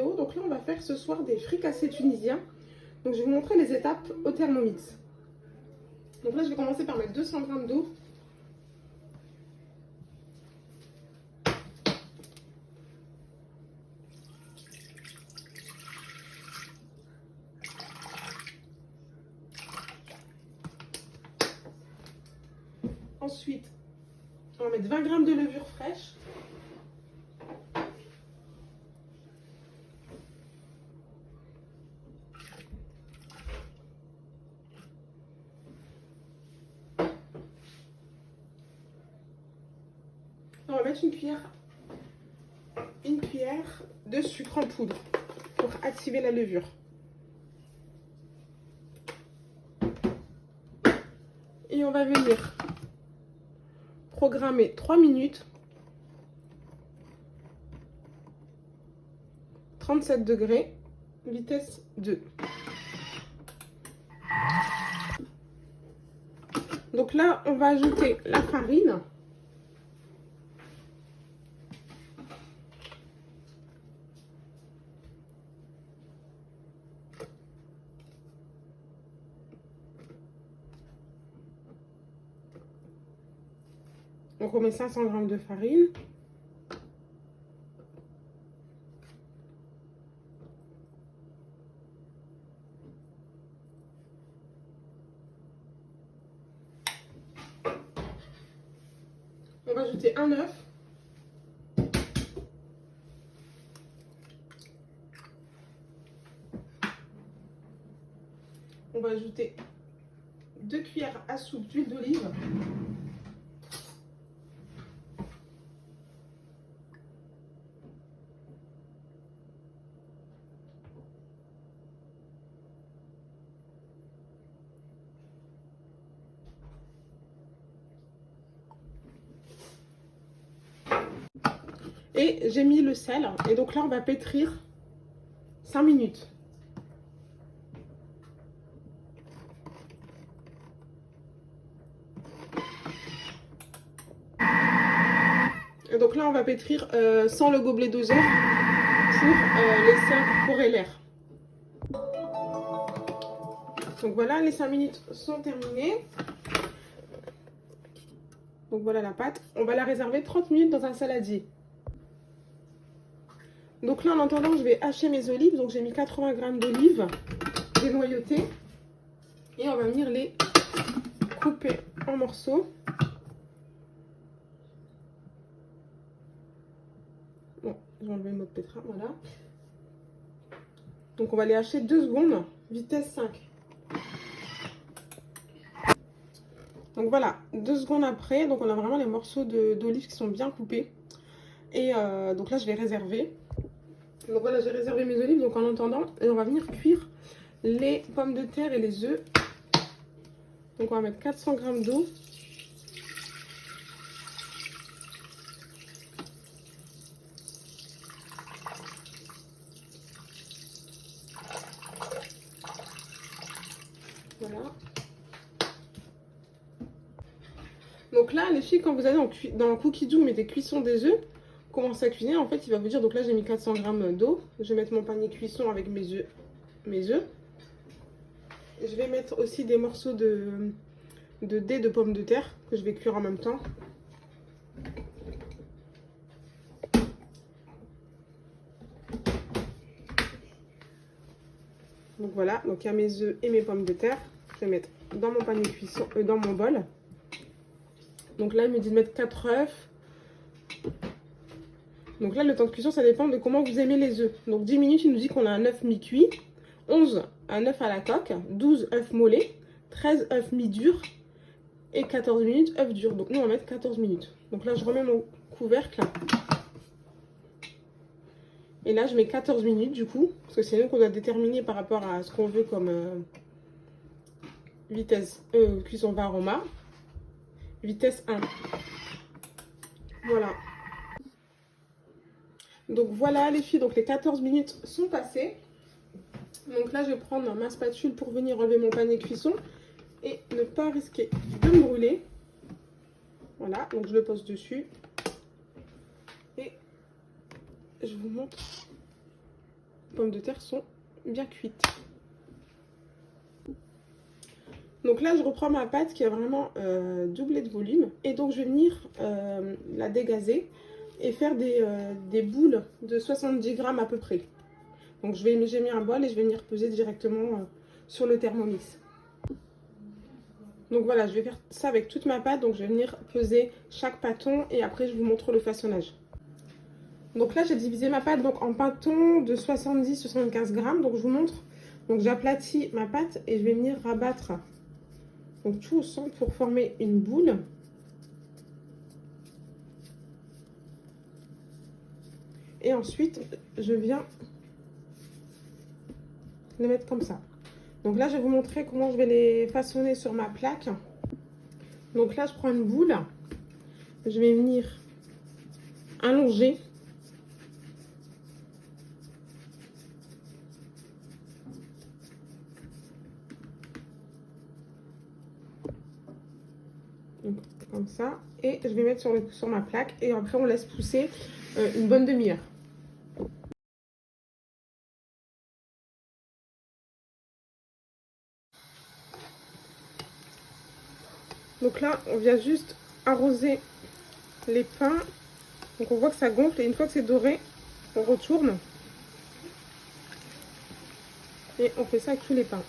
vidéo. Donc là, on va faire ce soir des fricassés tunisiens. Donc je vais vous montrer les étapes au Thermomix. Donc là, je vais commencer par mettre 200 g d'eau. Ensuite, on va mettre 20 g de levure fraîche. On va mettre une cuillère de sucre en poudre pour activer la levure. Et on va venir programmer 3 minutes, 37 degrés, vitesse 2. Donc là, on va ajouter la farine. Donc on met 500 g de farine. On va ajouter un œuf. On va ajouter 2 cuillères à soupe d'huile d'olive. Et j'ai mis le sel. Et donc là, on va pétrir 5 minutes. Et donc là, on va pétrir sans le gobelet doseur pour laisser incorporer l'air. Donc voilà, les 5 minutes sont terminées. Donc voilà la pâte. On va la réserver 30 minutes dans un saladier. Donc là, en attendant, je vais hacher mes olives. Donc j'ai mis 80 g d'olives dénoyautées. Et on va venir les couper en morceaux. Bon, je vais enlever le mode pétrin, voilà. Donc on va les hacher 2 secondes, vitesse 5. Donc voilà, 2 secondes après, donc on a vraiment les morceaux d'olives qui sont bien coupés. Et donc là, je vais réserver. Donc voilà, j'ai réservé mes olives. Donc en attendant, on va venir cuire les pommes de terre et les œufs. Donc on va mettre 400 g d'eau. Voilà. Donc là, les filles, quand vous allez dans Cookie Dough, mettez cuisson des œufs. Commence à cuisiner, en fait, il va vous dire, donc là, j'ai mis 400 g d'eau. Je vais mettre mon panier cuisson avec mes œufs. Je vais mettre aussi des morceaux de dés de pommes de terre que je vais cuire en même temps. Donc voilà, donc il y a mes œufs et mes pommes de terre. Je vais mettre dans mon panier cuisson, dans mon bol. Donc là, il me dit de mettre 4 œufs. Donc là, le temps de cuisson, ça dépend de comment vous aimez les œufs. Donc 10 minutes, il nous dit qu'on a un œuf mi-cuit. 11, un œuf à la coque. 12, œuf mollet. 13, œuf mi-dur. Et 14 minutes, œuf dur. Donc nous, on va mettre 14 minutes. Donc là, je remets mon couvercle. Et là, je mets 14 minutes du coup. Parce que c'est nous qu'on doit déterminer par rapport à ce qu'on veut comme vitesse cuisson vin aroma. Vitesse 1. Voilà. Donc voilà les filles, donc les 14 minutes sont passées. Donc là, je vais prendre ma spatule pour venir enlever mon panier cuisson et ne pas risquer de me brûler. Voilà, donc je le pose dessus. Et je vous montre pommes de terre sont bien cuites. Donc là, je reprends ma pâte qui a vraiment doublé de volume. Et donc, je vais venir la dégazer et faire des boules de 70 grammes à peu près. Donc, j'ai mis un bol et je vais venir peser directement sur le Thermomix. Donc voilà, je vais faire ça avec toute ma pâte. Donc, je vais venir peser chaque pâton et après, je vous montre le façonnage. Donc là, j'ai divisé ma pâte donc, en pâtons de 70-75 grammes. Donc, je vous montre. Donc, j'aplatis ma pâte et je vais venir rabattre donc tout au centre pour former une boule. Et ensuite, je viens les mettre comme ça. Donc là, je vais vous montrer comment je vais les façonner sur ma plaque. Donc là, je prends une boule. Je vais venir allonger. Donc, comme ça. Et je vais mettre sur ma plaque. Et après, on laisse pousser une bonne demi-heure. Donc là, on vient juste arroser les pains. Donc on voit que ça gonfle et une fois que c'est doré, on retourne. Et on fait ça avec tous les pains.